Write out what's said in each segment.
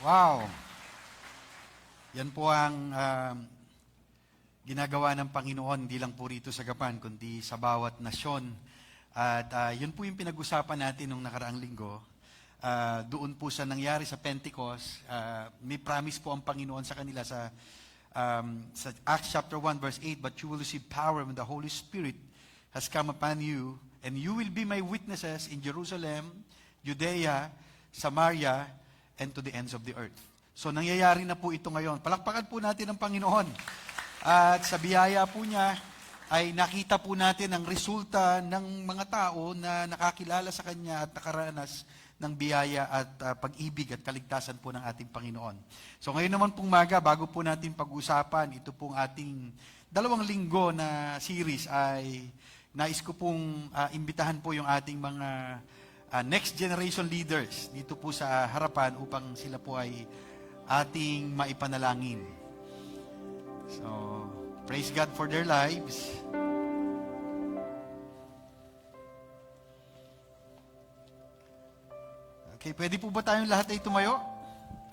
Wow! Yan po ang ginagawa ng Panginoon, hindi lang po rito sa Gapan, kundi sa bawat nasyon. At yun po yung pinag-usapan natin nung nakaraang linggo. Doon po sa nangyari sa Pentecost, may promise po ang Panginoon sa kanila sa Acts chapter 1 verse 8, "But you will receive power when the Holy Spirit has come upon you, and you will be my witnesses in Jerusalem, Judea, Samaria, and to the ends of the earth." So nangyayari na po ito ngayon. Palakpakan po natin ang Panginoon. At sa biyaya po niya, ay nakita po natin ang resulta ng mga tao na nakakilala sa Kanya at nakaranas ng biyaya at pag-ibig at kaligtasan po ng ating Panginoon. So ngayon naman pong maga, bago po natin pag-usapan, ito pong ating 2 linggo na series ay nais ko pong imbitahan po yung ating mga next generation leaders dito po sa harapan upang sila po ay ating maipanalangin. So, praise God for their lives. Okay, pwede po ba tayong lahat ay tumayo?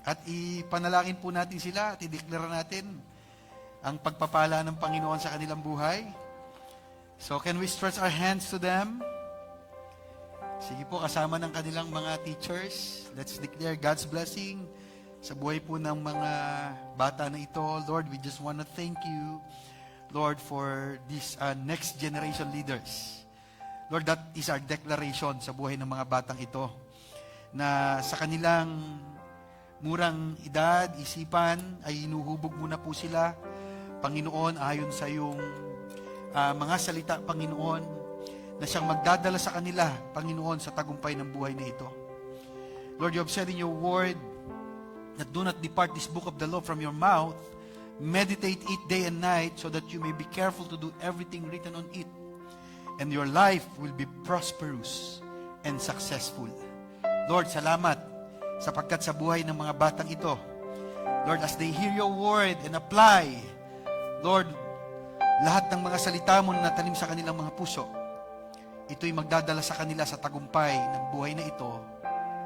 At ipanalangin po natin sila at i-declare natin ang pagpapala ng Panginoon sa kanilang buhay. So, can we stretch our hands to them? Sige po, kasama ng kanilang mga teachers. Let's declare God's blessing sa buhay po ng mga bata na ito. Lord, we just want to thank you, Lord, for these next generation leaders. Lord, that is our declaration sa buhay ng mga batang ito, na sa kanilang murang edad, isipan, ay inuhubog muna po sila, Panginoon, ayon sa iyong mga salita, Panginoon, na siyang magdadala sa kanila, Panginoon, sa tagumpay ng buhay na ito. Lord, you have said in your word that do not depart this book of the law from your mouth. Meditate it day and night so that you may be careful to do everything written on it. And your life will be prosperous and successful. Lord, salamat sapagkat sa buhay ng mga batang ito, Lord, as they hear your word and apply, Lord, lahat ng mga salita mo na natanim sa kanilang mga puso, ito'y magdadala sa kanila sa tagumpay ng buhay na ito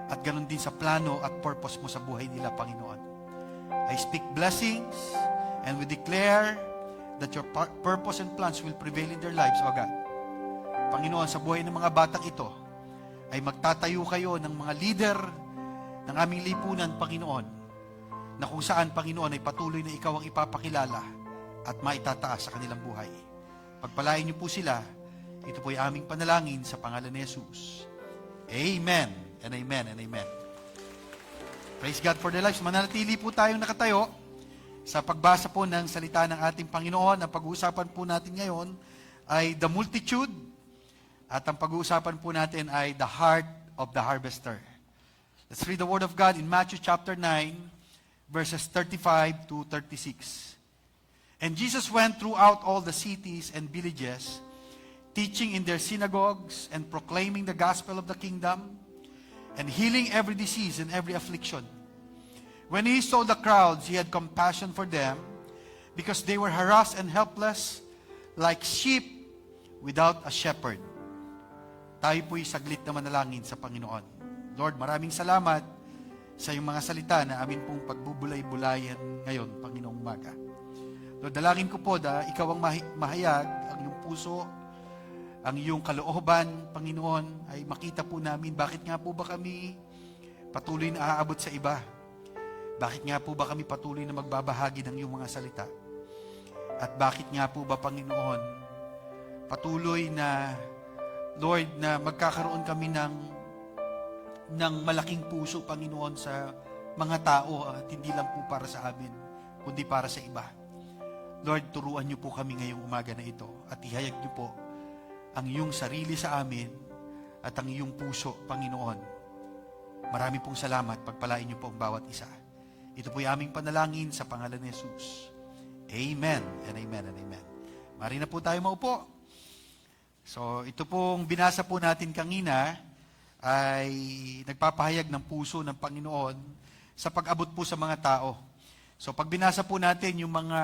at ganun din sa plano at purpose mo sa buhay nila, Panginoon. I speak blessings and we declare that your purpose and plans will prevail in their lives, O God. Panginoon, sa buhay ng mga batang ito, ay magtatayo kayo ng mga leader ng aming lipunan, Panginoon, na kung saan, Panginoon, ay patuloy na ikaw ang ipapakilala at maitataas sa kanilang buhay. Pagpalain niyo po sila. Ito po ay aming panalangin sa pangalan ni Jesus. Amen. And amen, and amen. Praise God for their lives. Mananatili po tayong nakatayo sa pagbasa po ng salita ng ating Panginoon. Ang pag-uusapan po natin ngayon ay the multitude, at ang pag-uusapan po natin ay the heart of the harvester. Let's read the Word of God in Matthew chapter 9, verses 35 to 36. And Jesus went throughout all the cities and villages, teaching in their synagogues and proclaiming the gospel of the kingdom, and healing every disease and every affliction. When he saw the crowds, he had compassion for them, because they were harassed and helpless, like sheep without a shepherd. Tayo po'y saglit na manalangin sa Panginoon. Lord, maraming salamat sa iyong mga salita na amin pong pagbubulay-bulayan ngayon, Panginoong umaga. Lord, dalangin ko po na ikaw ang mahayag, ang iyong puso, ang iyong kalooban, Panginoon, ay makita po namin bakit nga po ba kami patuloy na aabot sa iba? Bakit nga po ba kami patuloy na magbabahagi ng iyong mga salita? At bakit nga po ba, Panginoon, patuloy na, Lord, na magkakaroon kami ng malaking puso, Panginoon, sa mga tao at hindi lang po para sa amin, kundi para sa iba. Lord, turuan niyo po kami ngayong umaga na ito at ihayag niyo po ang iyong sarili sa amin at ang iyong puso, Panginoon. Marami pong salamat. Pagpalain niyo po ang bawat isa. Ito po ay aming panalangin sa pangalan ni Jesus. Amen and amen and amen. Mari na po tayo maupo. So, ito pong binasa po natin kanina ay nagpapahayag ng puso ng Panginoon sa pag-abot po sa mga tao. So, pag binasa po natin yung mga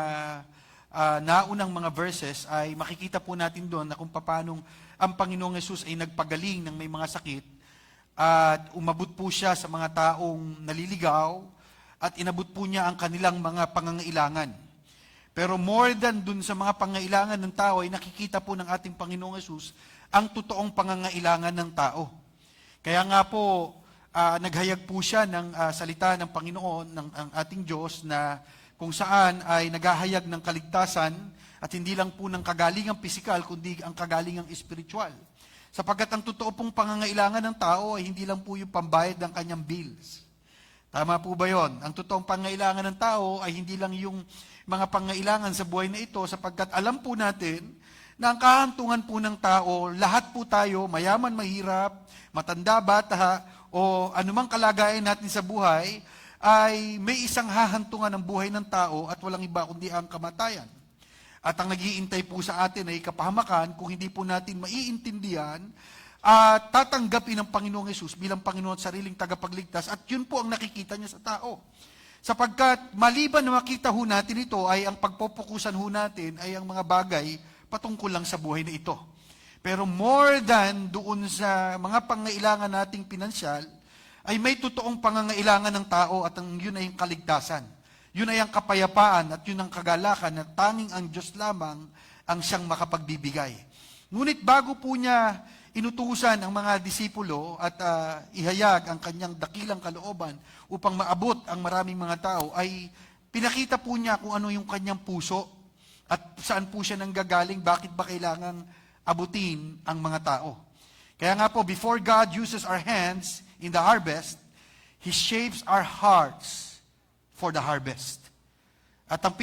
naunang mga verses, ay makikita po natin doon na kung paano ang Panginoong Yesus ay nagpagaling ng may mga sakit at umabot po siya sa mga taong naliligaw at inabot po niya ang kanilang mga pangangailangan. Pero more than dun sa mga pangangailangan ng tao, ay nakikita po ng ating Panginoong Hesus ang totoong pangangailangan ng tao. Kaya nga po, naghayag po siya ng salita ng Panginoon, ng ang ating Diyos, na kung saan ay naghahayag ng kaligtasan at hindi lang po ng kagalingang pisikal, kundi ang kagalingang espiritual. Sapagkat ang totoo pong pangangailangan ng tao ay hindi lang po yung pambayad ng kanyang bills. Tama po ba yon? Ang totoong pangangailangan ng tao ay hindi lang yung mga pangangailangan sa buhay na ito, sapagkat alam po natin na ang kahantungan po ng tao, lahat po tayo, mayaman, mahirap, matanda, bata, o anumang kalagayan natin sa buhay, ay may isang hahantungan ng buhay ng tao at walang iba kundi ang kamatayan. At ang nag-iintay po sa atin ay kapahamakan kung hindi po natin maiintindihan at tatanggapin ng Panginoong Hesus bilang Panginoon at sariling tagapagligtas, at yun po ang nakikita niya sa tao. Sapagkat maliban na makita ho natin ito, ay ang pagpopokusan ho natin ay ang mga bagay patungkol lang sa buhay na ito. Pero more than doon sa mga pangangailangan nating pinansyal, ay may totoong pangangailangan ng tao, at yun ay ang kaligtasan. Yun ay ang kapayapaan at yun ang kagalakan na tanging ang Diyos lamang ang siyang makapagbibigay. Ngunit bago po niya inutusan ang mga disipulo at ihayag ang kanyang dakilang kalooban upang maabot ang maraming mga tao, ay pinakita po niya kung ano yung kanyang puso at saan po siya nanggagaling, bakit ba kailangang abutin ang mga tao. Kaya nga po, before God uses our hands in the harvest, He shapes our hearts for the harvest. At ang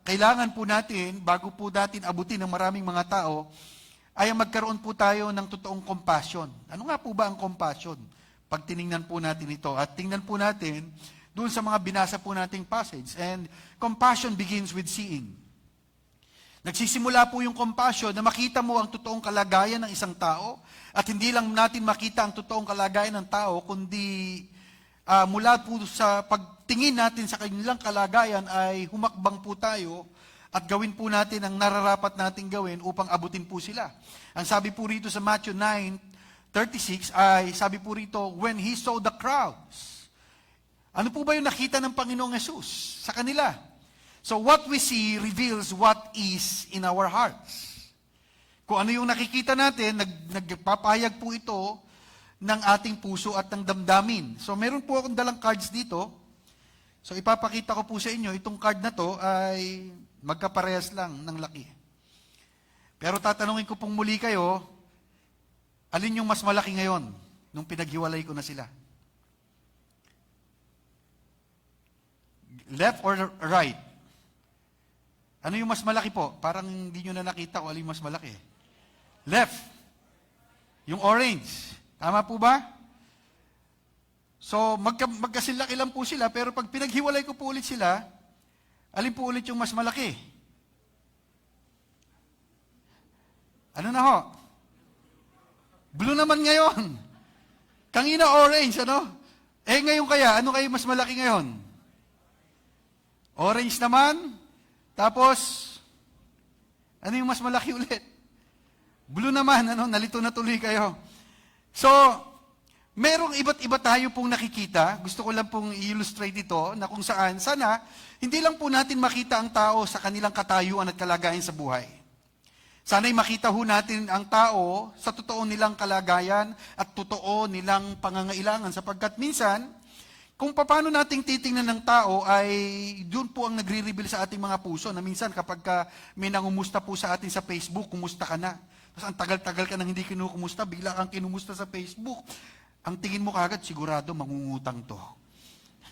kailangan po natin, bago po natin abutin ang maraming mga tao, ay magkaroon po tayo ng totoong compassion. Ano nga po ba ang compassion? Pag tiningnan po natin ito, at tingnan po natin doon sa mga binasa po nating passage. And compassion begins with seeing. Nagsisimula po yung compassion na makita mo ang totoong kalagayan ng isang tao, at hindi lang natin makita ang totoong kalagayan ng tao, kundi mula po sa pagtingin natin sa kanilang kalagayan ay humakbang po tayo at gawin po natin ang nararapat nating gawin upang abutin po sila. Ang sabi po rito sa Matthew 9:36 ay sabi po rito, when He saw the crowds. Ano po ba yung nakita ng Panginoong Hesus sa kanila? So what we see reveals what is in our hearts. Kung ano yung nakikita natin, nagpapahayag po ito ng ating puso at ng damdamin. So meron po akong dalang cards dito. So ipapakita ko po sa inyo, itong card na to ay magkaparehas lang ng laki. Pero tatanungin ko pong muli kayo, alin yung mas malaki ngayon nung pinaghiwalay ko na sila? Left or right? Ano yung mas malaki po? Parang hindi nyo na nakita kung alin yung mas malaki. Left. Yung orange. Tama po ba? So, magkasilaki lang po sila, pero pag pinaghiwalay ko po ulit sila, alin po ulit yung mas malaki? Ano na ho? Blue naman ngayon. Kanina orange, ano? Ngayon kaya, ano kayo mas malaki ngayon? Orange naman. Tapos, ano yung mas malaki ulit? Blue naman, ano? Nalito na tuloy kayo. So, merong iba't iba tayo pong nakikita. Gusto ko lang pong i-illustrate ito na kung saan, sana, hindi lang po natin makita ang tao sa kanilang katayuan at kalagayan sa buhay. Sana'y makita ho natin ang tao sa totoo nilang kalagayan at totoo nilang pangangailangan. Sapagkat minsan, kung paano nating titingnan ng tao ay doon po ang nagre-reveal sa ating mga puso na minsan kapag may nangumusta po sa atin sa Facebook, kumusta ka na? Tapos ang tagal-tagal ka nang hindi kinukumusta, bigla kang kinumusta sa Facebook. Ang tingin mo kagad, sigurado mangungutang to.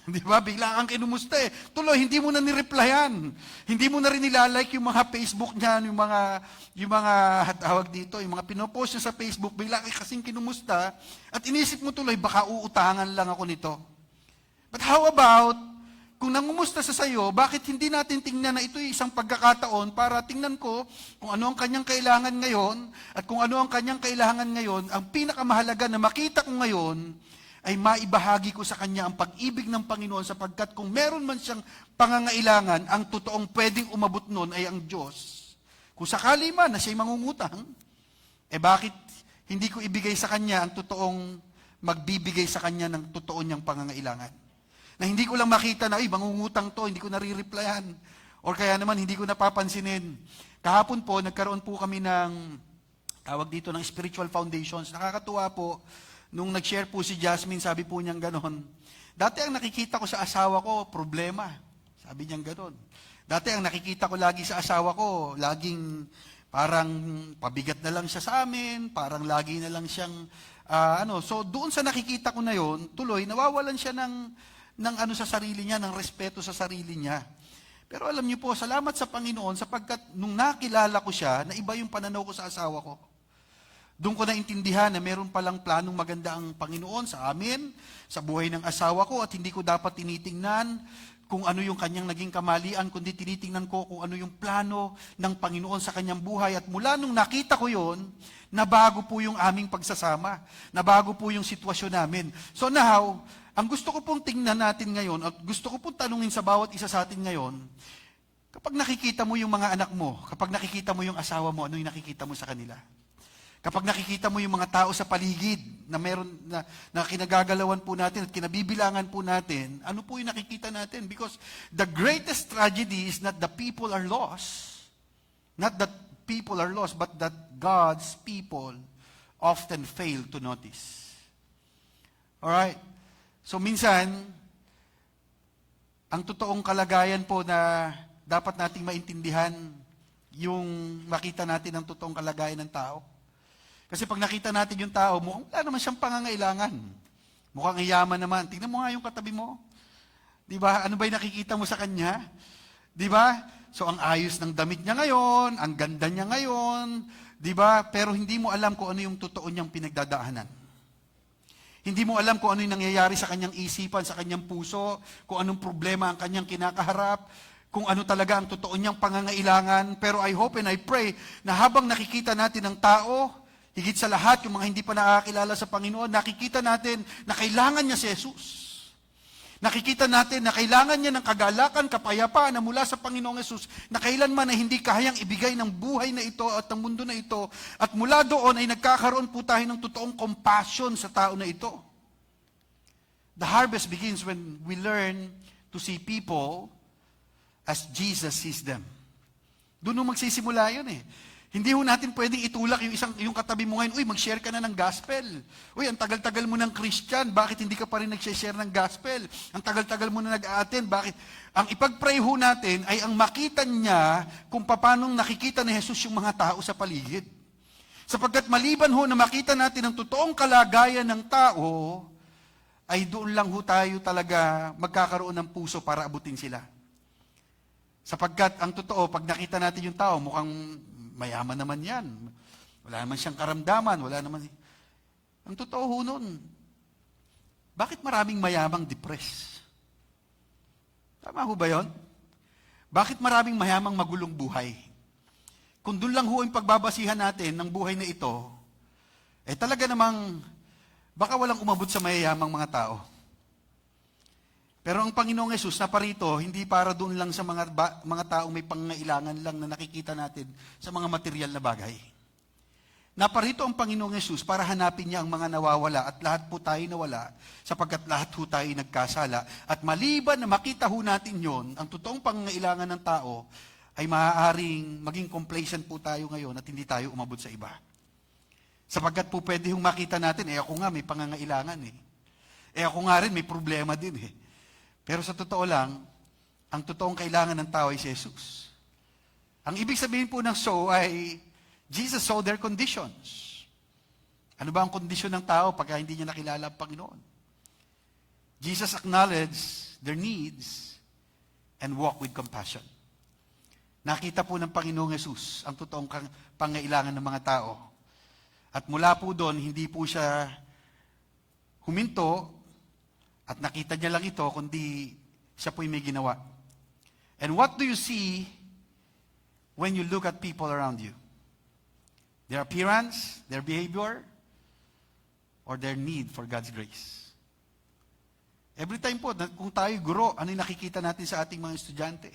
Di ba? Bigla kang kinumusta eh. Tuloy, hindi mo na nireplyan. Hindi mo na rin nilalike yung mga Facebook niyan, yung mga tawag dito, yung mga pinopost niya sa Facebook, bigla kang kasing kinumusta, at inisip mo tuloy, baka uutangan lang ako nito. But how about, kung nangumusta sa sayo, bakit hindi natin tingnan na ito isang pagkakataon para tingnan ko kung ano ang kanyang kailangan ngayon at kung ano ang kanyang kailangan ngayon, ang pinakamahalaga na makita ko ngayon ay maibahagi ko sa kanya ang pag-ibig ng Panginoon sapagkat kung meron man siyang pangangailangan, ang totoong pwedeng umabot nun ay ang Diyos. Kung sakali man na siya'y mangungutang, bakit hindi ko ibigay sa kanya ang totoong magbibigay sa kanya ng totoo niyang pangangailangan? Na hindi ko lang makita na, mangungutang to, hindi ko nare-replyan. Or kaya naman, hindi ko napapansinin. Kahapon po, nagkaroon po kami ng, tawag dito, ng spiritual foundations. Nakakatuwa po, nung nag-share po si Jasmine, sabi po niyang ganon, dati ang nakikita ko sa asawa ko, problema. Sabi niyang ganon. Dati ang nakikita ko lagi sa asawa ko, laging parang pabigat na lang siya sa amin, parang lagi na lang siyang, So doon sa nakikita ko na yon, tuloy, nawawalan siya ng sa sarili niya, ng respeto sa sarili niya. Pero alam niyo po, salamat sa Panginoon sapagkat nung nakilala ko siya, na iba yung pananaw ko sa asawa ko. Doon ko naintindihan na meron palang planong maganda ang Panginoon sa amin, sa buhay ng asawa ko, at hindi ko dapat tinitingnan kung ano yung kanyang naging kamalian, kundi tinitingnan ko kung ano yung plano ng Panginoon sa kanyang buhay. At mula nung nakita ko yon, nabago po yung aming pagsasama, nabago po yung sitwasyon namin. So now, ang gusto ko pong tingnan natin ngayon, at gusto ko pong tanungin sa bawat isa sa atin ngayon, kapag nakikita mo yung mga anak mo, kapag nakikita mo yung asawa mo, ano yung nakikita mo sa kanila? Kapag nakikita mo yung mga tao sa paligid na meron na kinagagalawan po natin at kinabibilangan po natin, ano po yung nakikita natin? Because the greatest tragedy is not the people are lost. Not that people are lost, but that God's people often fail to notice. Alright? So minsan, ang totoong kalagayan po na dapat nating maintindihan, yung makita natin ang totoong kalagayan ng tao. Kasi pag nakita natin yung tao, mukhang wala naman siyang pangangailangan. Mukhang yaman naman. Tingnan mo nga yung katabi mo. Di ba? Ano ba yung nakikita mo sa kanya? Di ba? So ang ayos ng damit niya ngayon, ang ganda niya ngayon, di ba? Pero hindi mo alam kung ano yung totoo niyang pinagdadaanan. Hindi mo alam kung ano yung nangyayari sa kanyang isipan, sa kanyang puso, kung anong problema ang kanyang kinakaharap, kung ano talaga ang totoo niyang pangangailangan. Pero I hope and I pray na habang nakikita natin ang tao, higit sa lahat, yung mga hindi pa nakakilala sa Panginoon, nakikita natin na kailangan niya si Jesus. Nakikita natin na kailangan niya ng kagalakan, kapayapaan na mula sa Panginoong Jesus, na kailanman ay hindi kayang ibigay ng buhay na ito at ng mundo na ito. At mula doon ay nagkakaroon po tayo ng totoong compassion sa tao na ito. The harvest begins when we learn to see people as Jesus sees them. Doon magsisimula yun eh. Hindi ho natin pwedeng itulak yung katabi mo ngayon, mag-share ka na ng gospel. Ang tagal-tagal mo ng Christian, bakit hindi ka pa rin nag-share ng gospel? Ang tagal-tagal mo na nag-a-attend, bakit? Ang ipag-pray ho natin ay ang makita niya kung paanong nakikita ni Jesus yung mga tao sa paligid. Sapagkat maliban ho na makita natin ang totoong kalagayan ng tao, ay doon lang ho tayo talaga magkakaroon ng puso para abutin sila. Sapagkat ang totoo, pag nakita natin yung tao, mukhang mayaman naman yan. Wala naman siyang karamdaman. Wala naman. Ang totoo ho nun, bakit maraming mayamang depressed? Tama ho ba yun? Bakit maraming mayamang magulong buhay? Kung doon lang ho yung pagbabasihan natin ng buhay na ito, talaga namang baka walang umabot sa mayayamang mga tao. Pero ang Panginoong Yesus naparito, hindi para doon lang sa mga taong may pangangailangan lang na nakikita natin sa mga material na bagay. Naparito ang Panginoong Yesus para hanapin niya ang mga nawawala at lahat po tayo nawala sapagkat lahat po tayo nagkasala. At maliban na makita ho natin yon, ang totoong pangangailangan ng tao ay maaaring maging complacent po tayo ngayon at hindi tayo umabot sa iba. Sapagkat po pwede hong makita natin, ako nga may pangangailangan ako nga rin may problema din Pero sa totoo lang, ang totoong kailangan ng tao ay si Jesus. Ang ibig sabihin po ng so ay, Jesus saw their conditions. Ano ba ang kondisyon ng tao pagka hindi niya nakilala ang Panginoon? Jesus acknowledged their needs and walked with compassion. Nakita po ng Panginoong Jesus ang totoong pangailangan ng mga tao. At mula po doon, hindi po siya huminto at nakita niya lang ito, kundi siya po'y may ginawa. And what do you see when you look at people around you? Their appearance, their behavior, or their need for God's grace? Every time po, kung tayo guro, ano yung nakikita natin sa ating mga estudyante?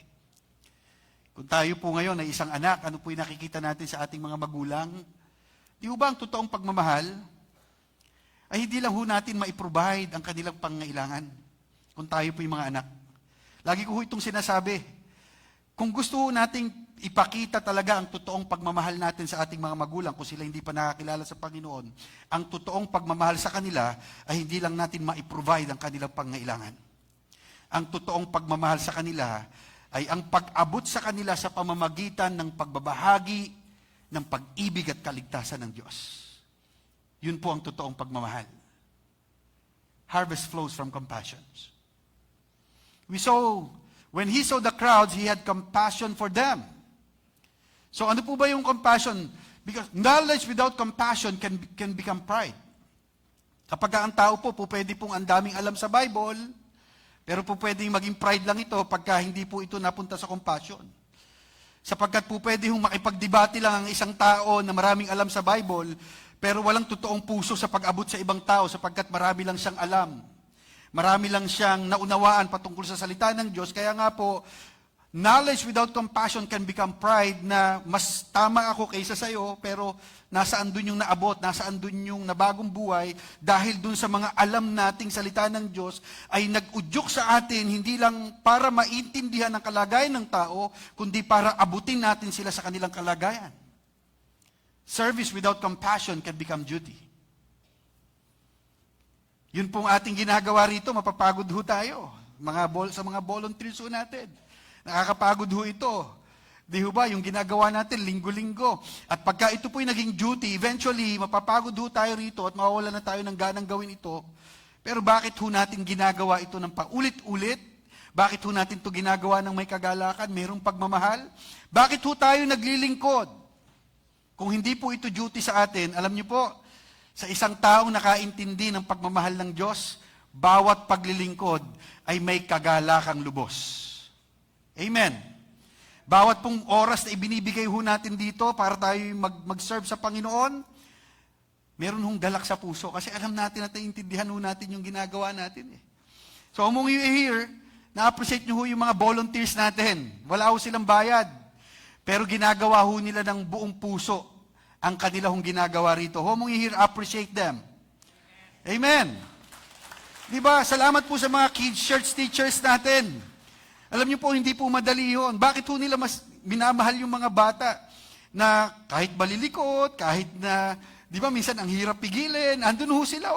Kung tayo po ngayon ay isang anak, ano po yung nakikita natin sa ating mga magulang? Di ba ang totoong pagmamahal ay hindi lang ho natin maiprovide ang kanilang pangangailangan. kung tayo po yung mga anak. Lagi ko itong sinasabi, kung gusto nating ipakita talaga ang totoong pagmamahal natin sa ating mga magulang, kung sila hindi pa nakakilala sa Panginoon, ang totoong pagmamahal sa kanila ay hindi lang natin ma-provide ang kanilang pangangailangan. Ang totoong pagmamahal sa kanila ay ang pag-abot sa kanila sa pamamagitan ng pagbabahagi ng pag-ibig at kaligtasan ng Diyos. Yun po ang totoong pagmamahal. Harvest flows from compassion. When he saw the crowds, he had compassion for them. So ano po ba yung compassion? Because knowledge without compassion can become pride. Kapag ang tao po pwede pong ang daming alam sa Bible, pero po pwedeng maging pride lang ito pagka hindi po ito napunta sa compassion. Sapagkat po pwede hong makipagdebate lang ang isang tao na maraming alam sa Bible, pero walang totoong puso sa pag-abot sa ibang tao sapagkat marami lang siyang alam. Marami lang siyang naunawaan patungkol sa salita ng Diyos. Kaya nga po, knowledge without compassion can become pride na mas tama ako kaysa sa'yo, pero nasaan dun yung naabot, nasaan dun yung nabagong buhay, dahil dun sa mga alam nating salita ng Diyos, ay nag-udyok sa atin, hindi lang para maintindihan ang kalagayan ng tao, kundi para abutin natin sila sa kanilang kalagayan. Service without compassion can become duty. Yun pong ating ginagawa rito, mapapagod ho tayo. Sa mga volunteers ho natin. Nakakapagod ho ito. Di ho ba, yung ginagawa natin linggo-linggo. At pagka ito po'y naging duty, eventually, mapapagod ho tayo rito at mawawala na tayo ng ganang gawin ito. Pero bakit ho natin ginagawa ito ng paulit-ulit? Bakit ho natin ito ginagawa ng may kagalakan, mayroong pagmamahal? Bakit ho tayo naglilingkod? Kung hindi po ito duty sa atin, alam niyo po, sa isang taong nakaintindi ng pagmamahal ng Diyos, bawat paglilingkod ay may kagalakang lubos. Amen. Bawat pong oras na ibinibigay ho natin dito para tayo mag-serve sa Panginoon, meron hong galak sa puso kasi alam natin at naiintindihan ho natin yung ginagawa natin. So, among you here, na-appreciate nyo ho yung mga volunteers natin. Wala ho silang bayad. Pero ginagawa ho nila ng buong puso ang kanilang ginagawa rito. How many here appreciate them? Amen. Diba? Salamat po sa mga kids church teachers natin. Alam niyo po, hindi po madali yun. Bakit po nila mas minamahal yung mga bata na kahit malilikot, kahit na, di ba, minsan ang hirap pigilin, andun ho sila,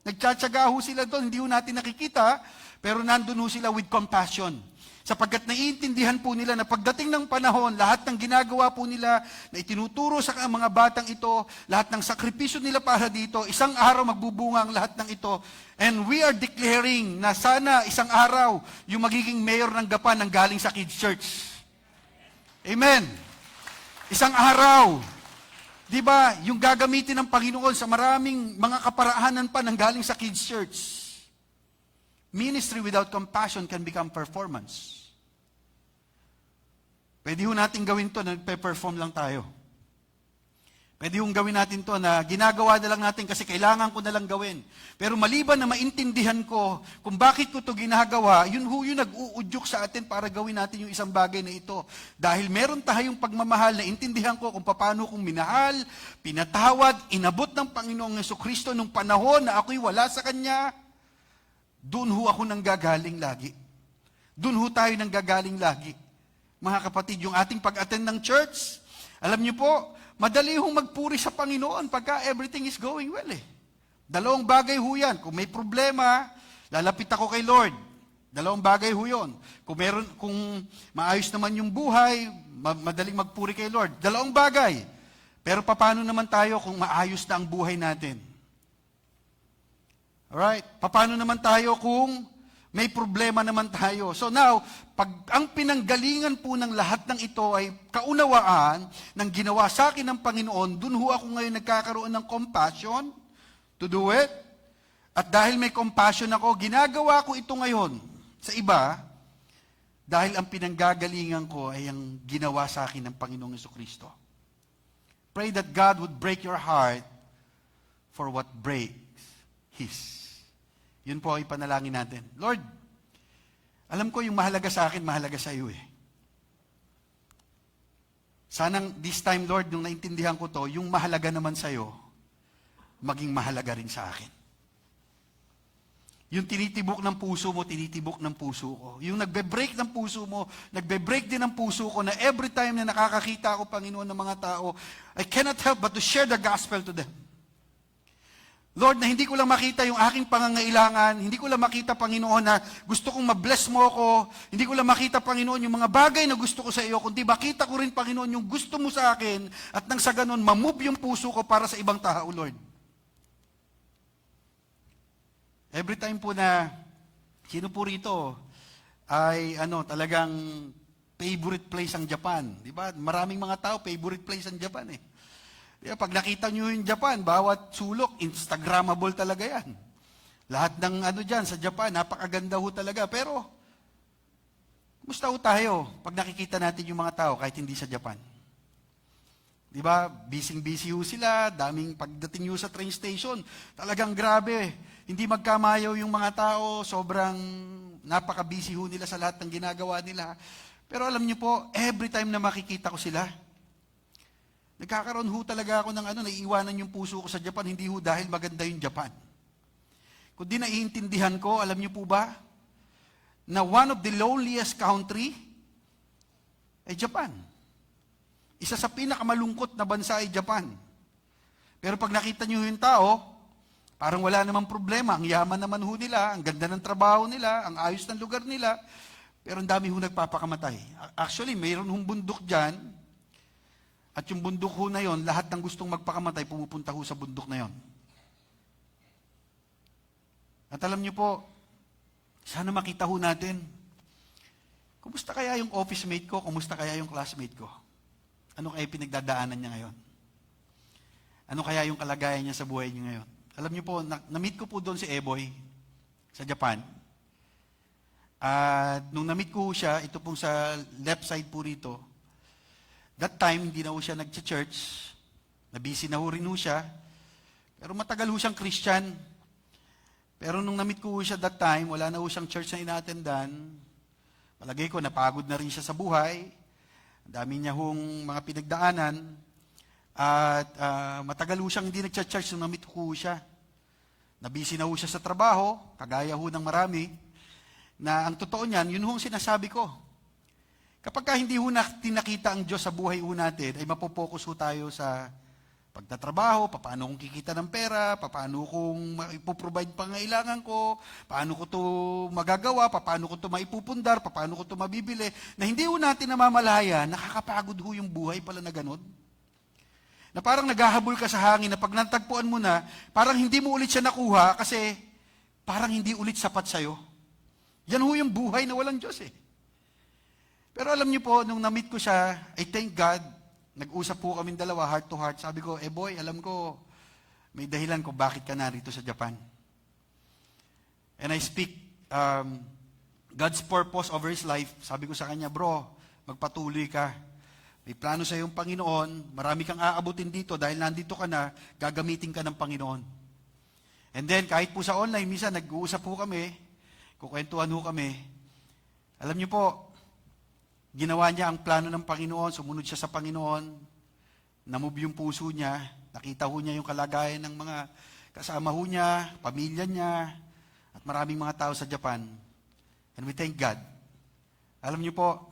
Nagtsatsaga ho sila doon, hindi ho natin nakikita, pero nandun ho sila with compassion. Sapagkat naiintindihan po nila na pagdating ng panahon, lahat ng ginagawa po nila na itinuturo sa mga batang ito, lahat ng sakripisyo nila para dito, isang araw magbubunga ang lahat ng ito. And we are declaring na sana isang araw yung magiging mayor ng Gapan ang galing sa Kids Church. Amen. Isang araw. Di ba, yung gagamitin ng Panginoon sa maraming mga kaparaanan pa ng galing sa Kids Church. Ministry without compassion can become performance. Pwede ho natin gawin to na nagpe-perform lang tayo. Pwede hong gawin natin to na ginagawa na lang natin kasi kailangan ko na lang gawin. Pero maliban na maintindihan ko kung bakit ko to ginagawa, yun ho yung nag-uudyok sa atin para gawin natin yung isang bagay na ito. Dahil meron tayong pagmamahal na intindihan ko kung paano kong minahal, pinatawad, inabot ng Panginoong Jesucristo nung panahon na ako'y wala sa Kanya. Doon ho ako nanggagaling lagi. Doon ho tayo nanggagaling lagi. Mga kapatid, yung ating pag-attend ng church, alam niyo po, madali hong magpuri sa Panginoon pagka everything is going well Dalawang bagay ho yan. Kung may problema, lalapit ako kay Lord. Dalawang bagay ho yun. Kung maayos naman yung buhay, madaling magpuri kay Lord. Dalawang bagay. Pero paano naman tayo kung maayos na ang buhay natin? Alright? Paano naman tayo kung may problema naman tayo? So now, pag ang pinanggalingan po ng lahat ng ito ay kaunawaan ng ginawa sa akin ng Panginoon, dun ho ako ngayon nagkakaroon ng compassion to do it. At dahil may compassion ako, ginagawa ko ito ngayon sa iba, dahil ang pinanggagalingan ko ay ang ginawa sa akin ng Panginoong Jesucristo. Pray that God would break your heart for what breaks His. Yun po ay panalangin natin. Lord, alam ko yung mahalaga sa akin, mahalaga sa iyo Sanang this time, Lord, nung naintindihan ko to, yung mahalaga naman sa iyo, maging mahalaga rin sa akin. Yung tinitibok ng puso mo, tinitibok ng puso ko. Yung nagbe-break ng puso mo, nagbe-break din ng puso ko na every time na nakakakita ako, Panginoon, ng mga tao, I cannot help but to share the gospel to them. Lord, na hindi ko lang makita yung aking pangangailangan, hindi ko lang makita, Panginoon, na gusto kong ma-bless mo ako, hindi ko lang makita, Panginoon, yung mga bagay na gusto ko sa iyo, kundi makita ko rin, Panginoon, yung gusto mo sa akin, at nang sa ganun, ma-move yung puso ko para sa ibang tao, Lord. Every time po na, sino po rito, ay talagang favorite place ang Japan. Di ba? Maraming mga tao, favorite place ang Japan eh. Diba, pag nakita nyo yung Japan, bawat sulok, Instagrammable talaga yan. Lahat ng dyan sa Japan, napakaganda ho talaga. Pero, kumusta ho tayo pag nakikita natin yung mga tao kahit hindi sa Japan? Diba, busy-busy ho sila, daming pagdating nyo sa train station, talagang grabe. Hindi magkamayaw yung mga tao, sobrang napaka-busy ho nila sa lahat ng ginagawa nila. Pero alam nyo po, every time na makikita ko sila, nagkakaroon ho talaga ako ng naiiwanan yung puso ko sa Japan, hindi ho dahil maganda yung Japan. Kundi naiintindihan ko, alam niyo po ba, na one of the loneliest country ay Japan. Isa sa pinakamalungkot na bansa ay Japan. Pero pag nakita niyo yung tao, parang wala namang problema, ang yaman naman ho nila, ang ganda ng trabaho nila, ang ayos ng lugar nila, pero ang dami ho nagpapakamatay. Actually, mayroon hong bundok dyan, at yung bundok ho na yon, lahat ng gustong magpakamatay, pumupunta ho sa bundok na yon. At alam niyo po, sana makita ho natin, kumusta kaya yung office mate ko, kumusta kaya yung classmate ko? Ano kaya pinagdadaanan niya ngayon? Ano kaya yung kalagayan niya sa buhay niya ngayon? Alam niyo po, na-meet ko po doon si Eboy sa Japan. At nung na-meet ko siya, ito pong sa left side po rito, that time, hindi na ho siya nag-church. Na-busy na ho rin ho siya. Pero matagal ho siyang Christian. Pero nung na-meet ko ho siya that time, wala na ho siyang church na ina-attendan. Palagay ko, napagod na rin siya sa buhay. Ang dami niya hong mga pinagdaanan. At matagal ho siyang hindi nag-church nung na-meet ko ho siya. Na-busy na ho siya sa trabaho, kagaya ho ng marami, na ang totoo niyan, yun ho ang sinasabi ko. Kapag hindi ho natin nakita ang Diyos sa buhay ho natin, ay mapopokus ho tayo sa pagtatrabaho, paano kong kikita ng pera, paano kong maipoprovide pangailangan ko, paano ko to magagawa, paano ko to maipupundar, paano ko to mabibili, na hindi ho natin namamalaya, nakakapagod ho yung buhay pala na ganun. Na parang naghahabol ka sa hangin, na pag natagpuan mo na, parang hindi mo ulit siya nakuha kasi parang hindi ulit sapat sa'yo. Yan ho yung buhay na walang Diyos eh. Pero alam niyo po, nung na-meet ko siya, I thank God, nag-usap po kami dalawa, heart to heart. Sabi ko, boy, alam ko, may dahilan ko bakit ka narito sa Japan. And I speak God's purpose over his life. Sabi ko sa kanya, bro, magpatuloy ka. May plano sa iyong Panginoon, marami kang aabutin dito dahil nandito ka na, gagamitin ka ng Panginoon. And then, kahit po sa online, minsan nag-uusap po kami, kukwentuhan po kami. Alam niyo po, ginawa niya ang plano ng Panginoon, sumunod siya sa Panginoon, namove yung puso niya, nakita ho niya yung kalagayan ng mga kasama ho niya, pamilya niya, at maraming mga tao sa Japan. And we thank God. Alam niyo po,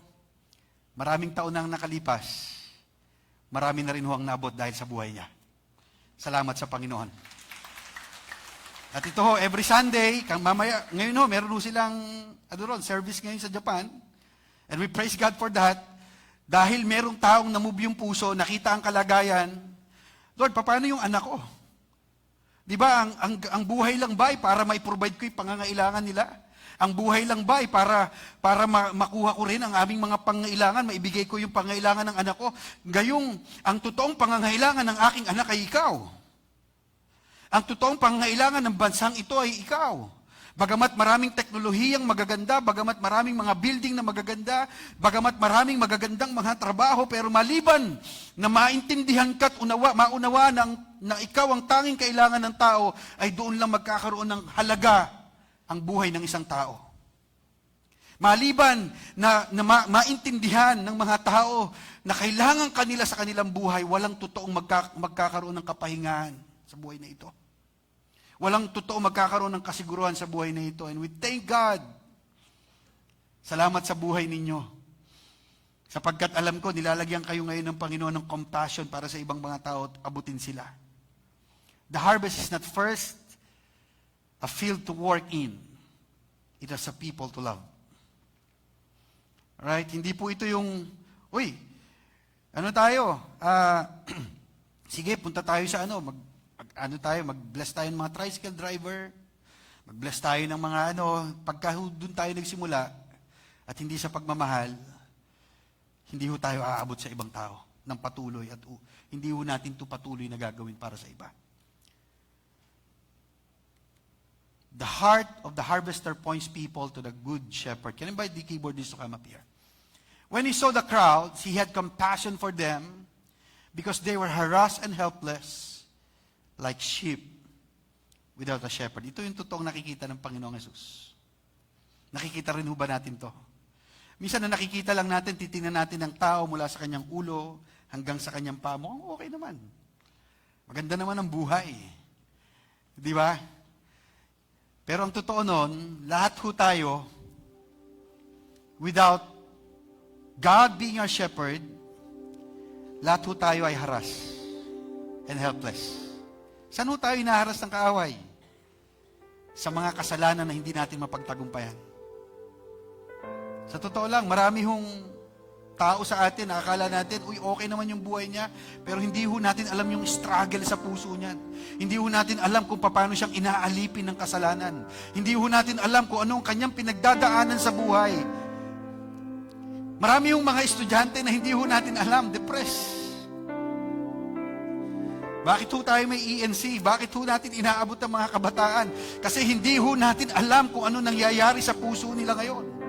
maraming taon nang nakalipas, marami na rin ho ang naabot dahil sa buhay niya. Salamat sa Panginoon. At ito ho, every Sunday, mamaya, ngayon ho, meron ho silang service ngayon sa Japan. And we praise God for that. Dahil merong taong namove yung puso, nakita ang kalagayan. Lord, paano yung anak ko? Di ba, ang buhay lang ba ay para mai-provide ko yung pangangailangan nila? Ang buhay lang ba ay para makuha ko rin ang aming mga pangangailangan, maibigay ko yung pangangailangan ng anak ko? Gayong, ang totoong pangangailangan ng aking anak ay ikaw. Ang totoong pangangailangan ng bansang ito ay ikaw. Bagamat maraming teknolohiyang magaganda, bagamat maraming mga building na magaganda, bagamat maraming magagandang mga trabaho, pero maliban na maintindihan ka at maunawa na ikaw ang tanging kailangan ng tao, ay doon lang magkakaroon ng halaga ang buhay ng isang tao. Maliban na maintindihan ng mga tao na kailangan kanila sa kanilang buhay, walang totoong magkakaroon ng kapahingahan sa buhay na ito. Walang totoo magkakaroon ng kasiguruhan sa buhay na ito. And we thank God. Salamat sa buhay ninyo. Sapagkat alam ko, nilalagyan kayo ngayon ng Panginoon ng compassion para sa ibang mga tao at abutin sila. The harvest is not first a field to work in. It is a people to love. Right? Hindi po ito yung, uy, ano tayo? Sige, punta tayo sa mag-bless tayo ng mga tricycle driver, mag-bless tayo ng mga pagka doon tayo nagsimula, at hindi sa pagmamahal, hindi ho tayo aabot sa ibang tao ng patuloy at hindi ho natin ito patuloy na gagawin para sa iba. The heart of the harvester points people to the good shepherd. Can I invite the keyboardist to come up here? When he saw the crowds, he had compassion for them because they were harassed and helpless like sheep without a shepherd. Ito yung totoong nakikita ng Panginoong Hesus. Nakikita rin ho ba natin to? Minsan na nakikita lang natin, titingnan natin ang tao mula sa kanyang ulo hanggang sa kanyang paa. Mukhang okay naman. Maganda naman ang buhay. Di ba? Pero ang totoo nun, lahat ho tayo, without God being our shepherd, lahat ho tayo ay harass and helpless. Saan ho tayo inaharas ng kaaway? Sa mga kasalanan na hindi natin mapagtagumpayan. Sa totoo lang, marami hong tao sa atin, nakakala natin, uy, okay naman yung buhay niya, pero hindi ho natin alam yung struggle sa puso niya. Hindi ho natin alam kung paano siyang inaalipin ng kasalanan. Hindi ho natin alam kung anong kanyang pinagdadaanan sa buhay. Marami hong mga estudyante na hindi ho natin alam, depressed. Bakit ho tayo may ENC? Bakit ho natin inaabot ang mga kabataan? Kasi hindi ho natin alam kung ano nangyayari sa puso nila ngayon.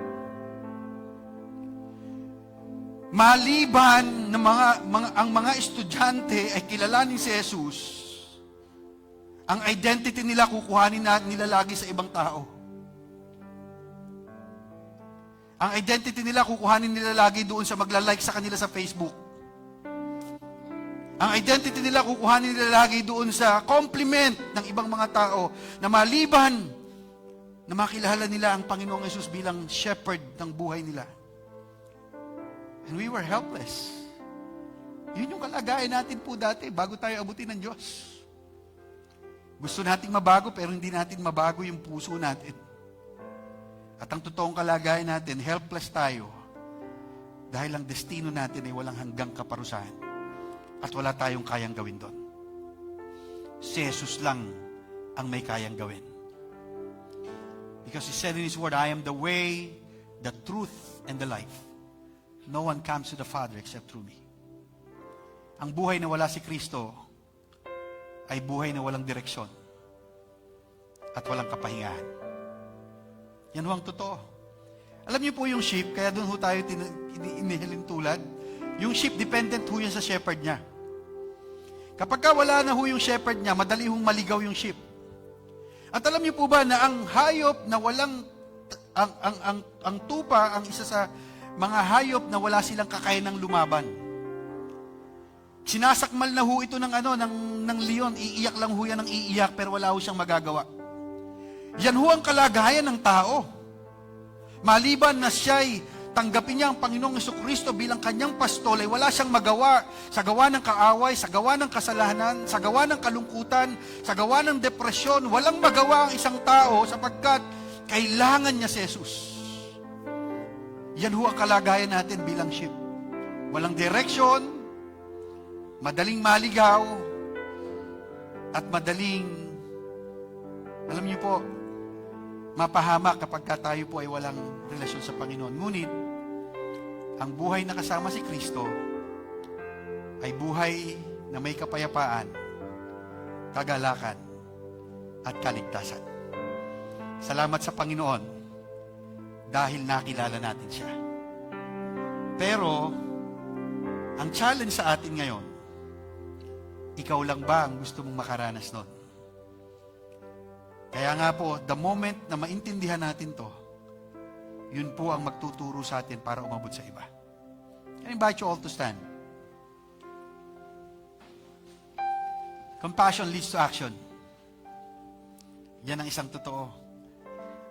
Maliban na ang mga estudyante ay kilalanin si Jesus, ang identity nila kukuhanin nila lagi sa ibang tao. Ang identity nila kukuhanin nila lagi doon sa magla-like sa kanila sa Facebook. Ang identity nila kukuhanin nila lagi doon sa compliment ng ibang mga tao na maliban na makilala nila ang Panginoong Hesus bilang shepherd ng buhay nila. And we were helpless. Yun yung kalagayan natin po dati bago tayo abutin ng Diyos. Gusto nating mabago pero hindi natin mabago yung puso natin. At ang totoong kalagayan natin, helpless tayo dahil ang destino natin ay walang hanggang kaparusahan at wala tayong kayang gawin doon. Si Jesus lang ang may kayang gawin. Because He said in His Word, I am the way, the truth, and the life. No one comes to the Father except through me. Ang buhay na wala si Kristo ay buhay na walang direksyon at walang kapahingahan. Yan ho ang totoo. Alam niyo po yung sheep, kaya doon ho tayo inihiling tulad. Yung sheep, dependent ho yan sa shepherd niya. Kapag wala na ho yung shepherd niya, madali hong maligaw yung sheep. At alam niyo po ba na ang hayop na walang, ang tupa, ang isa sa mga hayop na wala silang kakayanang lumaban. Sinasakmal na ho ito ng leon, iiyak lang ho yan ng iiyak, pero wala ho siyang magagawa. Yan ho ang kalagayan ng tao. Maliban na siya'y tanggapin niya ang Panginoong Jesucristo bilang kanyang pastol, ay wala siyang magawa sa gawa ng kaaway, sa gawa ng kasalanan, sa gawa ng kalungkutan, sa gawa ng depresyon. Walang magawa ang isang tao sapagkat kailangan niya si Jesus. Yan ho ang kalagayan natin bilang sheep. Walang direksyon, madaling maligaw, at madaling, alam niyo po, mapahamak kapag tayo po ay walang relasyon sa Panginoon. Ngunit, ang buhay na kasama si Kristo ay buhay na may kapayapaan, kagalakan, at kaligtasan. Salamat sa Panginoon dahil nakilala natin siya. Pero, ang challenge sa atin ngayon, ikaw lang ba ang gusto mong makaranas nun? Kaya nga po, the moment na maintindihan natin to, yun po ang magtuturo sa atin para umabot sa iba. I invite you all to stand. Compassion leads to action. Yan ang isang totoo.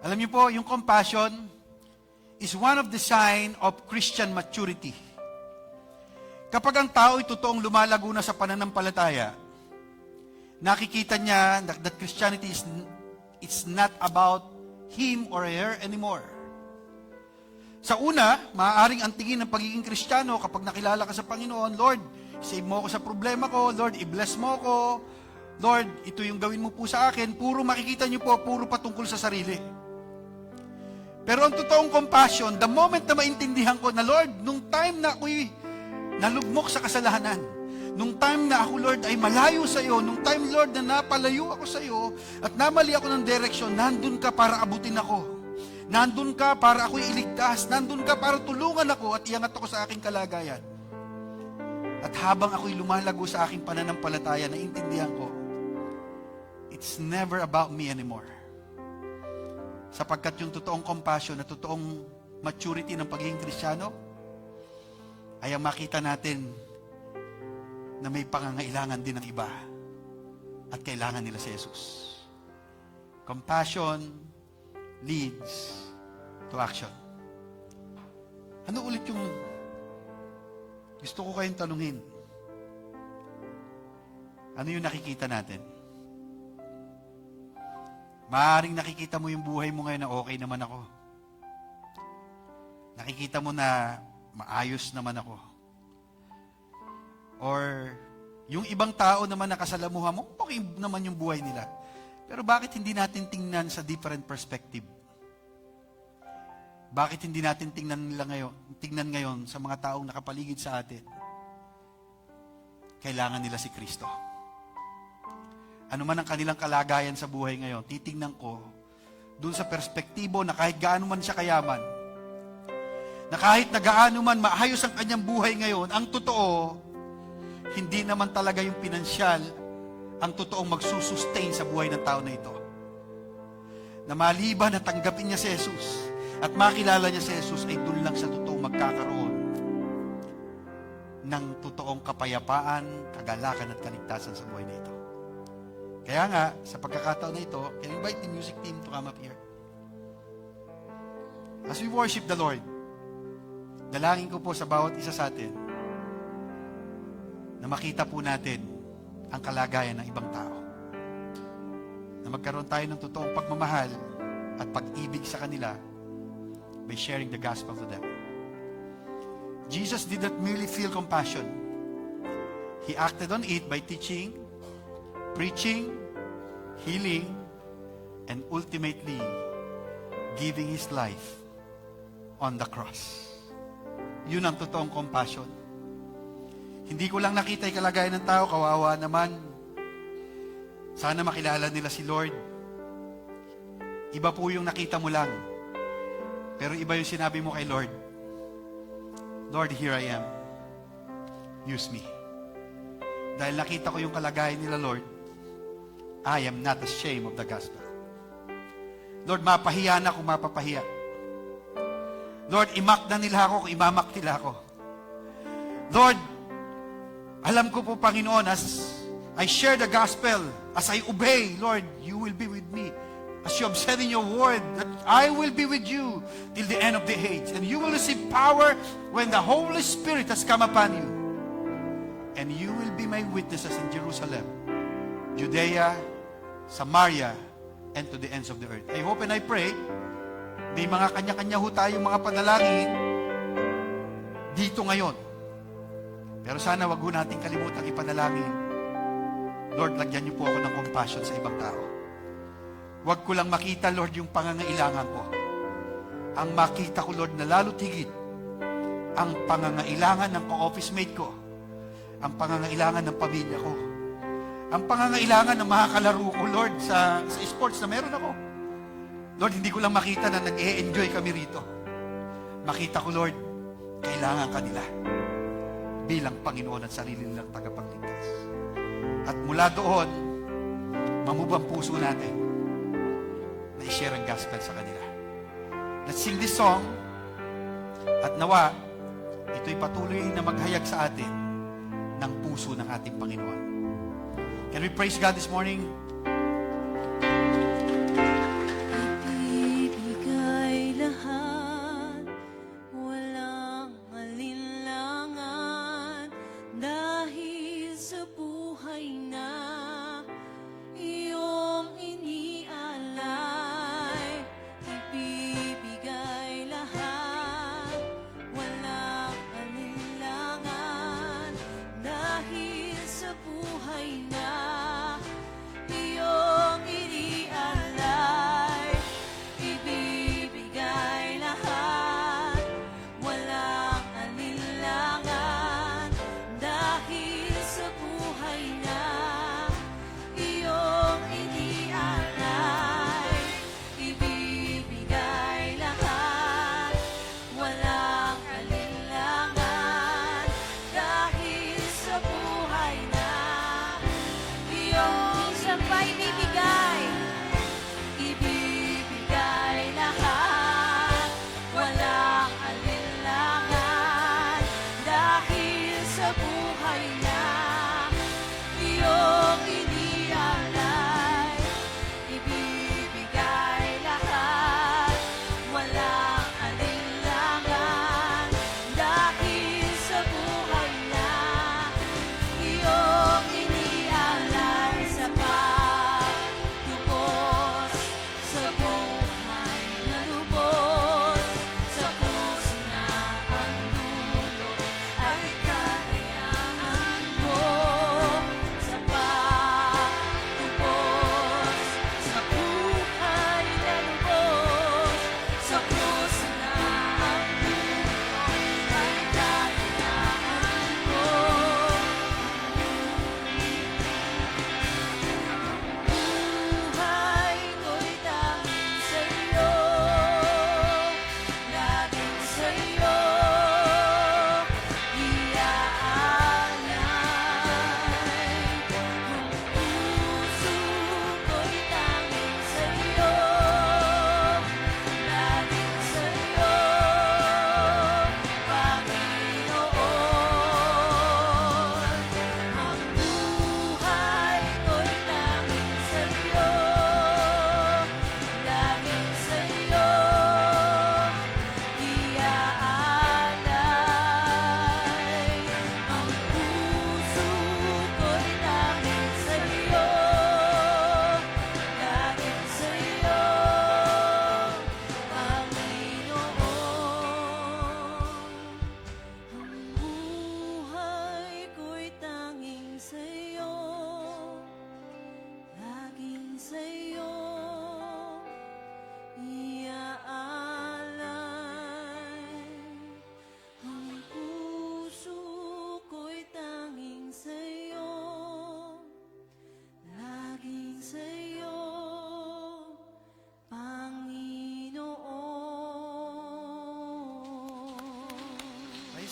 Alam niyo po, yung compassion is one of the sign of Christian maturity. Kapag ang tao ay totoong lumalago na sa pananampalataya, nakikita niya that Christianity it's not about him or her anymore. Sa una, maaaring ang tingin ng pagiging Kristiyano kapag nakilala ka sa Panginoon, Lord, save mo ako sa problema ko, Lord, i-bless mo ako, Lord, ito yung gawin mo po sa akin, puro makikita niyo po, puro patungkol sa sarili. Pero ang totoong compassion, the moment na maintindihan ko na, Lord, nung time na ako'y nalugmok sa kasalanan, nung time na ako, Lord, ay malayo sa iyo, nung time, Lord, na napalayo ako sa iyo, at namali ako ng direksyon, nandun ka para abutin ako. Nandun ka para ako'y iligtas. Nandun ka para tulungan ako at iangat ako sa aking kalagayan. At habang ako'y lumalago sa aking pananampalataya, naintindihan ko, it's never about me anymore. Sapagkat yung totoong compassion na totoong maturity ng pagiging Kristiyano ay ang makita natin na may pangangailangan din ng iba at kailangan nila si Jesus. Compassion leads to action. Ano ulit yung gusto ko kayong tanungin? Ano yung nakikita natin? Maaaring nakikita mo yung buhay mo ngayon na okay naman ako. Nakikita mo na maayos naman ako. Or yung ibang tao naman na kasalamuha mo, okay naman yung buhay nila. Pero bakit hindi natin tingnan sa different perspective? Bakit hindi natin tingnan ngayon sa mga taong nakapaligid sa atin? Kailangan nila si Kristo. Ano man ang kanilang kalagayan sa buhay ngayon, titingnan ko dun sa perspektibo na kahit gaano man siya kayaman, na kahit na gaano man maayos ang kanyang buhay ngayon, ang totoo, hindi naman talaga yung pinansyal ang totoong magsusustain sa buhay ng tao na ito. Na maliban na tanggapin niya si Jesus at makilala niya si Jesus, ay doon lang sa totoong magkakaroon ng totoong kapayapaan, kagalakan at kaligtasan sa buhay na ito. Kaya nga, sa pagkakataon na ito, can I invite the music team to come up here? As we worship the Lord, dalangin ko po sa bawat isa sa atin na makita po natin ang kalagayan ng ibang tao. Na magkaroon tayo ng totoong pagmamahal at pag-ibig sa kanila by sharing the gospel to them. Jesus did not merely feel compassion. He acted on it by teaching, preaching, healing, and ultimately giving His life on the cross. Yun ang totoong compassion. Hindi ko lang nakita yung kalagayan ng tao, kawawa naman. Sana makilala nila si Lord. Iba po yung nakita mo lang. Pero iba yung sinabi mo kay Lord. Lord, here I am. Use me. Dahil nakita ko yung kalagayan nila, Lord, I am not ashamed of the gospel. Lord, mapahiya na kung mapapahiya. Lord, imak na nila ako kung imamak nila ako. Lord, alam ko po, Panginoon, as I share the gospel, as I obey, Lord, you will be with me. As you have said in your word, that I will be with you till the end of the age. And you will receive power when the Holy Spirit has come upon you. And you will be my witnesses in Jerusalem, Judea, Samaria, and to the ends of the earth. I hope and I pray, may mga kanya-kanya ho tayong mga panalangin dito ngayon. Pero sana wag ho natin kalimutang ipanalangin, Lord, lagyan niyo po ako ng compassion sa ibang tao. Wag ko lang makita, Lord, yung pangangailangan ko. Ang makita ko, Lord, na lalo't higit, ang pangangailangan ng ka-office mate ko, ang pangangailangan ng pamilya ko, ang pangangailangan ng mga kalaro ko, Lord, sa sports na meron ako. Lord, hindi ko lang makita na nag-e-enjoy kami rito. Makita ko, Lord, kailangan ka nila bilang Panginoon at sarili nilang tagapagligtas. At mula doon, mamubang puso natin na i-share ang gospel sa kanila. Let's sing this song at nawa, ito'y patuloy na maghayag sa atin ng puso ng ating Panginoon. Can we praise God this morning?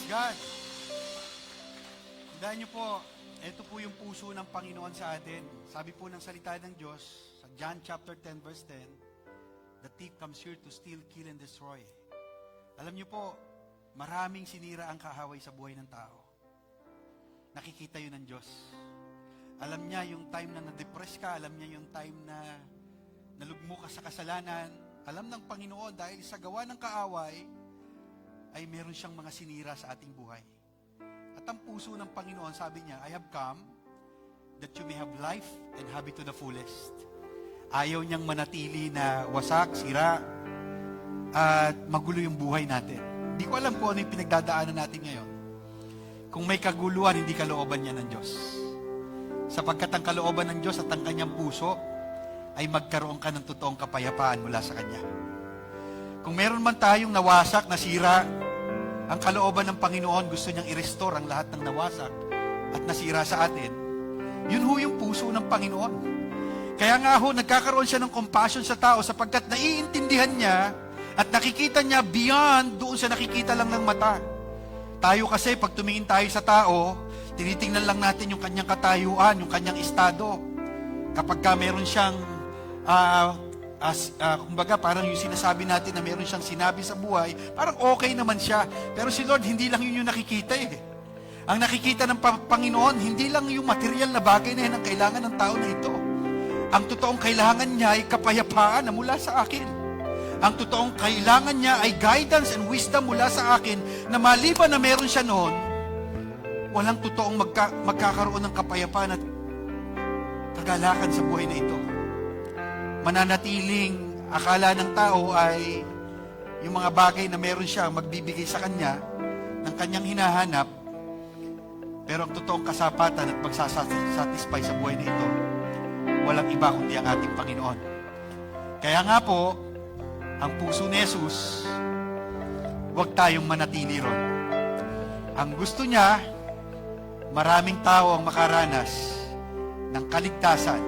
God. Tandaan niyo po, ito po yung puso ng Panginoon sa atin. Sabi po ng salita ng Diyos, sa John chapter 10 verse 10, the thief comes here to steal, kill, and destroy. Alam niyo po, maraming sinira ang kaaway sa buhay ng tao. Nakikita yun ng Diyos. Alam niya yung time na na-depress ka, alam niya yung time na nalugmo ka sa kasalanan. Alam ng Panginoon dahil sa gawa ng kaaway, ay meron siyang mga sinira sa ating buhay. At ang puso ng Panginoon, sabi niya, I have come that you may have life and have it to the fullest. Ayaw niyang manatili na wasak, sira, at magulo yung buhay natin. Hindi ko alam kung ano yung pinagdadaanan natin ngayon. Kung may kaguluhan, hindi kalooban niya ng Diyos. Sapagkat ang kalooban ng Diyos at ang kanyang puso ay magkaroon ka ng totoong kapayapaan mula sa Kanya. Kung meron man tayong nawasak, nasira, ang kalooban ng Panginoon gusto niyang i-restore ang lahat ng nawasak at nasira sa atin. Yun ho yung puso ng Panginoon. Kaya nga ho, nagkakaroon siya ng compassion sa tao sapagkat naiintindihan niya at nakikita niya beyond doon sa nakikita lang ng mata. Tayo kasi, pag tumingin tayo sa tao, tinitingnan lang natin yung kanyang katayuan, yung kanyang estado. Kapag ka meron siyang, kumbaga parang yung sinasabi natin na meron siyang sinabi sa buhay, parang okay naman siya. Pero si Lord, hindi lang yun yung nakikita eh. Ang nakikita ng Panginoon, hindi lang yung material na bagay na yan ang kailangan ng tao na ito. Ang totoong kailangan niya ay kapayapaan na mula sa akin. Ang totoong kailangan niya ay guidance and wisdom mula sa akin na maliban na meron siya noon, walang totoong magkakaroon ng kapayapaan at kagalakan sa buhay na ito. Mananatiling akala ng tao ay yung mga bagay na meron siya magbibigay sa kanya ng kanyang hinahanap, pero ang totoong kasapatan at pagsasatisfy sa buhay na ito, walang iba kundi ang ating Panginoon. Kaya nga po, ang puso ni Jesus, huwag tayong manatili ron. Ang gusto niya, maraming tao ang makaranas ng kaligtasan,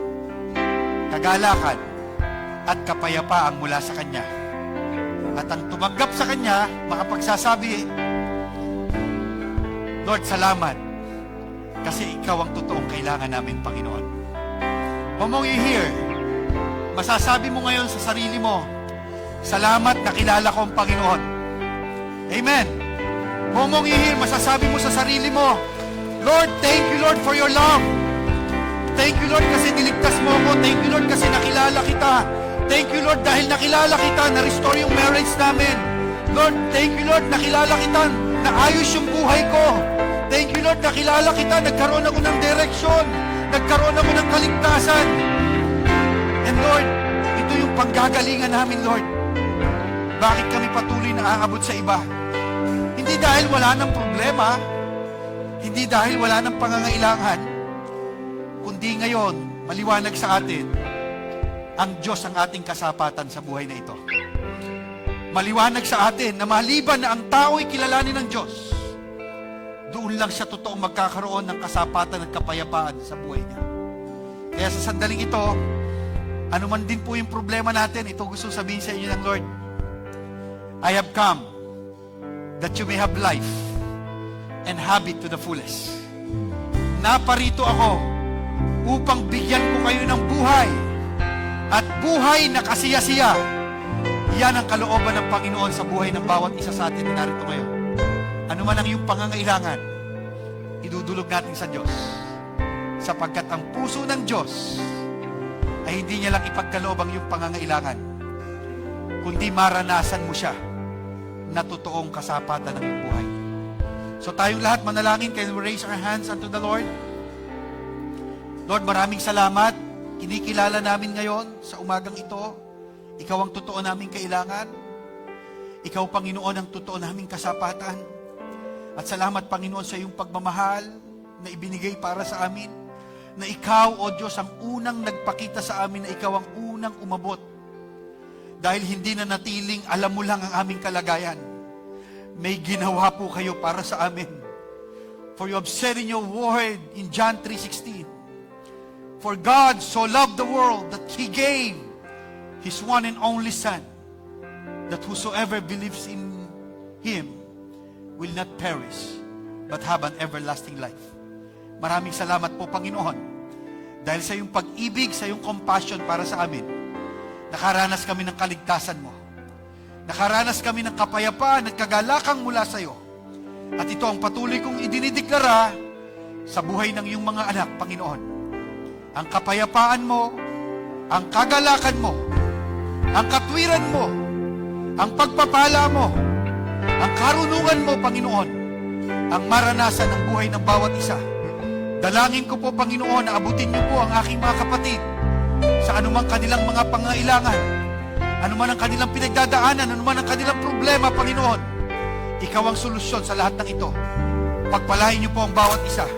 kagalakan, at kapayapaang mula sa Kanya. At ang tumanggap sa Kanya, makapagsasabi, Lord, salamat, kasi Ikaw ang totoong kailangan namin, Panginoon. Kung mong i-hear, masasabi mo ngayon sa sarili mo, salamat, nakilala ko ang Panginoon. Amen. Kung mong i-hear, masasabi mo sa sarili mo, Lord, thank you, Lord, for your love. Thank you, Lord, kasi niligtas mo ako. Thank you, Lord, kasi nakilala kita. Thank you, Lord, dahil nakilala kita, na-restore yung marriage namin. Lord, thank you, Lord, nakilala kita, naayos yung buhay ko. Thank you, Lord, nakilala kita, nagkaroon ako ng direksyon. Nagkaroon ako ng kaligtasan. And Lord, ito yung panggagalingan namin, Lord. Bakit kami patuloy na aabot sa iba? Hindi dahil wala ng problema, hindi dahil wala ng pangangailangan, kundi ngayon, maliwanag sa atin, ang Diyos ang ating kasapatan sa buhay na ito. Maliwanag sa atin na maliban na ang tao'y kilalanin ng Diyos, doon lang siya totoong magkakaroon ng kasapatan at kapayapaan sa buhay niya. Kaya sa sandaling ito, ano man din po yung problema natin, ito gusto sabihin sa inyo ng Lord, I have come that you may have life and have it to the fullest. Naparito ako upang bigyan ko kayo ng buhay at buhay na kasiya-siya. Yan ang kalooban ng Panginoon sa buhay ng bawat isa sa atin na narito ngayon. Ano man ang iyong pangangailangan, idudulog natin sa Diyos. Sapagkat ang puso ng Diyos ay hindi niya lang ipagkaloob ang iyong pangangailangan, kundi maranasan mo siya na totoong kasapatan ng iyong buhay. So tayong lahat manalangin, can we raise our hands unto the Lord? Lord, maraming salamat. Kinikilala namin ngayon sa umagang ito, Ikaw ang totoo naming kailangan. Ikaw, Panginoon, ang totoo naming kasapatan. At salamat, Panginoon, sa iyong pagmamahal na ibinigay para sa amin, na Ikaw, O Diyos, ang unang nagpakita sa amin na Ikaw ang unang umabot. Dahil hindi na natiling alam mo lang ang aming kalagayan. May ginawa po kayo para sa amin. For you have said in your word in John 3:16, for God so loved the world that He gave His one and only Son, that whosoever believes in Him will not perish, but have an everlasting life. Maraming salamat po, Panginoon, dahil sa iyong pag-ibig, sa iyong compassion para sa amin, nakaranas kami ng kaligtasan mo. Nakaranas kami ng kapayapaan at kagalakang mula sa iyo. At ito ang patuloy kong idinideklara sa buhay ng iyong mga anak, Panginoon. Ang kapayapaan mo, ang kagalakan mo, ang katwiran mo, ang pagpapala mo, ang karunungan mo, Panginoon, ang maranasan ng buhay ng bawat isa. Dalangin ko po, Panginoon, na abutin niyo po ang aking mga kapatid sa anumang kanilang mga pangailangan, anuman ang kanilang pinagdadaanan, anuman ang kanilang problema, Panginoon. Ikaw ang solusyon sa lahat ng ito. Pagpalain niyo po ang bawat isa.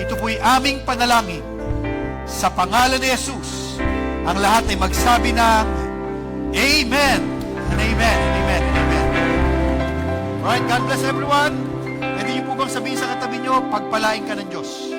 Ito po'y aming panalangin. Sa pangalan ni Jesus, ang lahat ay magsabi ng Amen and Amen and Amen and Amen. Alright, God bless everyone. Pwede niyo po bang sabihin sa katabi niyo, pagpalain ka ng Diyos.